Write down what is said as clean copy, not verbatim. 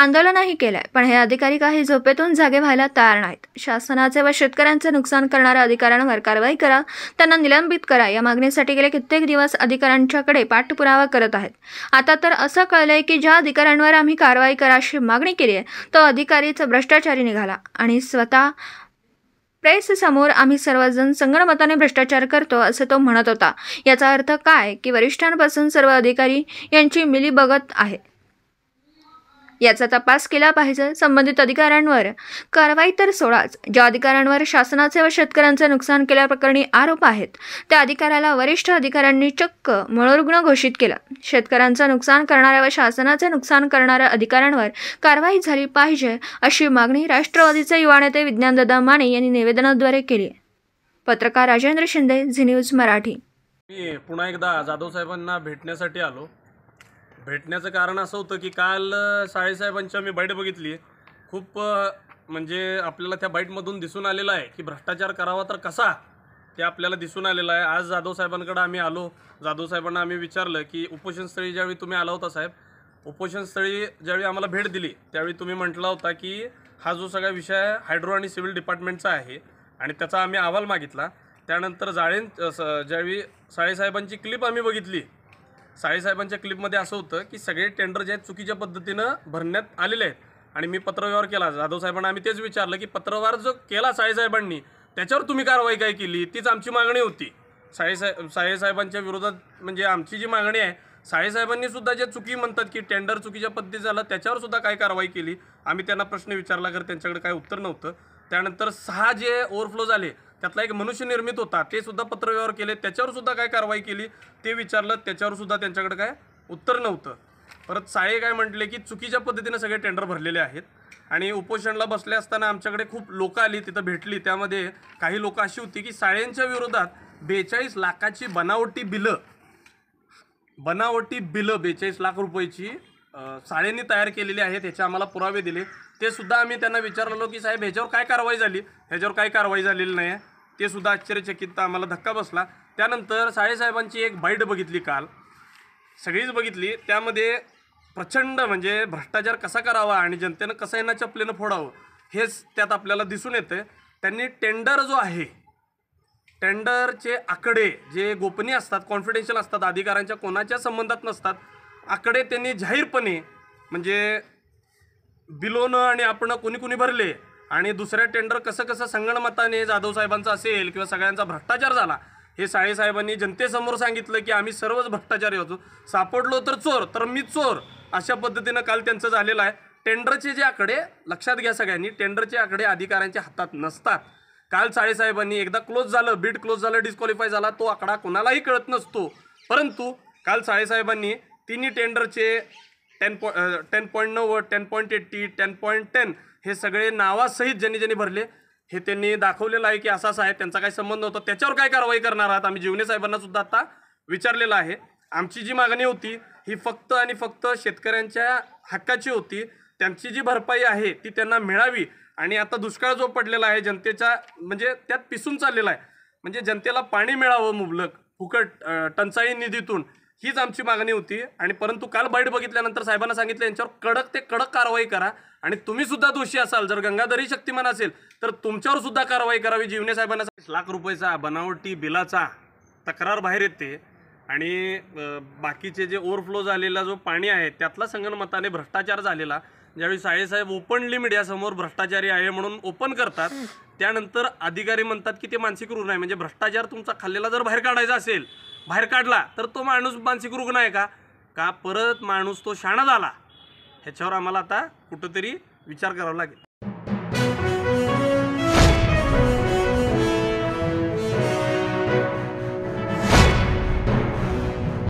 आंदोलनही केलंय, पण हे अधिकारी काही झोपेतून जागे व्हायला तयार नाहीत। शासनाचे व शेतकऱ्यांचे नुकसान करणाऱ्या अधिकाऱ्यांवर कारवाई करा, त्यांना निलंबित करा या मागणीसाठी गेले कित्येक दिवस अधिकाऱ्यांच्याकडे पाठपुरावा करत आहेत। आता तर असं कळलंय की ज्या अधिकाऱ्यांवर आम्ही कारवाई करा अशी मागणी केली आहे, तो अधिकारीच भ्रष्टाचारी निघाला आणि स्वतः प्रेस समोर आम्ही सर्वजण संगनमताने भ्रष्टाचार करतो असं तो म्हणत होता। याचा अर्थ काय की वरिष्ठांपासून सर्व अधिकारी यांची मिलीभगत आहे। याचा तपास केला पाहिजे। संबंधित अधिकाऱ्यांवर कारवाई तर सोडाच, ज्या अधिकाऱ्यांवर शासनाचे व शेतकऱ्यांचे नुकसान केल्याप्रकरणी आरोप आहेत त्या अधिकाऱ्याला वरिष्ठ अधिकाऱ्यांनी चक्क मनोरुग्ण घोषित केलं। शेतकऱ्यांचं नुकसान करणाऱ्या व शासनाचे नुकसान करणाऱ्या अधिकाऱ्यांवर कारवाई झाली पाहिजे अशी मागणी राष्ट्रवादीचे युवा नेते विज्ञानदादा माने यांनी निवेदनाद्वारे केली आहे। पत्रकार राजेंद्र शिंदे, झी न्यूज मराठी। मी पुन्हा एकदा जाधव साहेबांना भेटण्यासाठी आलो। भेटण्याचं कारण असं होतं की काल साहेबांच्या मी बाईट बघितली। खूप म्हणजे आपल्याला त्या बाईटमधून दिसून आलेलं आहे की भ्रष्टाचार करावा तर कसा ते आपल्याला दिसून आलेलं आहे। आज जाधव साहेबांकडे आम्ही आलो। जाधव साहेबांना आम्ही विचारलं की उपोषणस्थळी ज्यावेळी तुम्ही आला होता साहेब, उपोषणस्थळी ज्यावेळी आम्हाला भेट दिली त्यावेळी तुम्ही म्हटला होता की हा जो सगळा विषय हायड्रो आणि सिव्हिल डिपार्टमेंटचा आहे आणि त्याचा आम्ही अहवाल मागितला। त्यानंतर ज्यावेळी साहेबांची क्लिप आम्ही बघितली, साहेबांच्या क्लिपमध्ये असं होतं की सगळे टेंडर जे आहेत चुकीच्या पद्धतीनं भरण्यात आलेले आहेत आणि मी पत्रव्यवहार केला। जाधव साहेबांना आम्ही तेच विचारलं की पत्रव्यवहार जो केला साहेबांनी त्याच्यावर तुम्ही कारवाई काय केली, तीच आमची मागणी होती। साहेबांच्या विरोधात म्हणजे आमची जी मागणी आहे, साहेबांनी सुद्धा जे चुकी म्हणतात की टेंडर चुकीच्या पद्धतीने झालं त्याच्यावर सुद्धा काय कारवाई केली, आम्ही त्यांना प्रश्न विचारला तर त्यांच्याकडे काय उत्तर नव्हतं। त्यानंतर 6 जे ओव्हरफ्लो झाले त्यातला एक मनुष्य निर्मित होता ते सुद्धा पत्रव्यवहार केले, त्याच्यावर सुद्धा काय कारवाई केली ते विचारलं, त्याच्यावर सुद्धा त्यांच्याकडे काय उत्तर नव्हतं। परत काय म्हटले की चुकीच्या पद्धतीने सगळे टेंडर भरलेले आहेत आणि उपोषणला बसले असताना आमच्याकडे खूप लोक आली, तिथं भेटली। त्यामध्ये काही लोक अशी होती की साळेंच्या विरोधात 42 लाखाची बनावटी बिलं 42 लाख रुपयाची साळेंनी तयार केलेली आहेत। ह्याचे आम्हाला पुरावे दिले, ते सुद्धा आम्ही त्यांना विचारलो की साहेब ह्याच्यावर काय कारवाई झाली, ह्याच्यावर काय कारवाई झालेली नाही आहे, ते सुद्धा आश्चर्यचकित आम्हाला धक्का बसला। त्यानंतर साहेबांची एक बाईट बघितली काल, सगळीच बघितली। त्यामध्ये प्रचंड म्हणजे भ्रष्टाचार कसा करावा आणि जनतेनं कसं यांना चपलेनं फोडावं हेच त्यात आपल्याला दिसून येतं। त्यांनी टेंडर जो आहे, टेंडरचे आकडे जे गोपनीय असतात, कॉन्फिडेन्शियल असतात, अधिकाऱ्यांच्या कोणाच्या संबंधात नसतात, आकडे त्यांनी जाहीरपणे म्हणजे बिलोनं आणि आपण कोणी भरले आणि दुसऱ्या टेंडर कसं संगणमताने जाधव साहेबांचा असेल किंवा सगळ्यांचा भ्रष्टाचार झाला हे साहेबांनी जनतेसमोर सांगितलं की आम्ही सर्वच भ्रष्टाचारी होतो, सापडलो तर चोर तर मी चोर, अशा पद्धतीनं काल त्यांचं झालेलं आहे। टेंडरचे जे आकडे लक्षात घ्या सगळ्यांनी, टेंडरचे आकडे अधिकाऱ्यांच्या हातात नसतात। काल साहेबांनी एकदा क्लोज झालं, बिड क्लोज झालं, डिस्क्वालिफाय झाला, तो आकडा कोणालाही कळत नसतो। परंतु काल साहेबांनी तिन्ही टेंडरचे 10.90, 10.80, 10.10 हे सगळे नावासहित ज्यांनी भरले हे त्यांनी दाखवलेलं आहे की असा आहे, त्यांचा काही संबंध होता। त्याच्यावर काय कारवाई करणार आहात आम्ही जीवने साहेबांना सुद्धा आता विचारलेलं आहे। आमची जी मागणी होती ही फक्त आणि फक्त शेतकऱ्यांच्या हक्काची होती, त्यांची जी भरपाई आहे ती त्यांना मिळावी आणि आता दुष्काळ जो पडलेला आहे जनतेचा म्हणजे त्यात पिसून चाललेला आहे, म्हणजे जनतेला पाणी मिळावं मुबलक फुकट टंचाई निधीतून, हीच आमची मागणी होती। आणि परंतु काल बाईट बघितल्यानंतर साहेबांना सांगितलं यांच्यावर कडक कारवाई करा आणि तुम्ही सुद्धा दोषी असाल, जर गंगाधरी शक्तिमान असेल तर तुमच्यावर सुद्धा कारवाई करावी। जीवने साहेबांना 40 लाख रुपयाचा बनावटी बिलाचा तक्रार बाहेर येते आणि बाकीचे जे ओव्हरफ्लो झालेला जो पाणी आहे त्यातला संगनमताने भ्रष्टाचार झालेला, ज्यावेळी साहेब ओपनली मीडियासमोर भ्रष्टाचारी आहे म्हणून ओपन करतात, त्यानंतर अधिकारी म्हणतात की ते मानसिक रुग्ण आहे। म्हणजे भ्रष्टाचार तुमचा खाल्लेला जर बाहेर काढायचा असेल, बाहेर काढला तर तो माणूस मानसिक रुग्ण आहे का परत माणूस तो शाणा झाला, ह्याच्यावर आम्हाला आता कुठंतरी विचार करावा लागेल।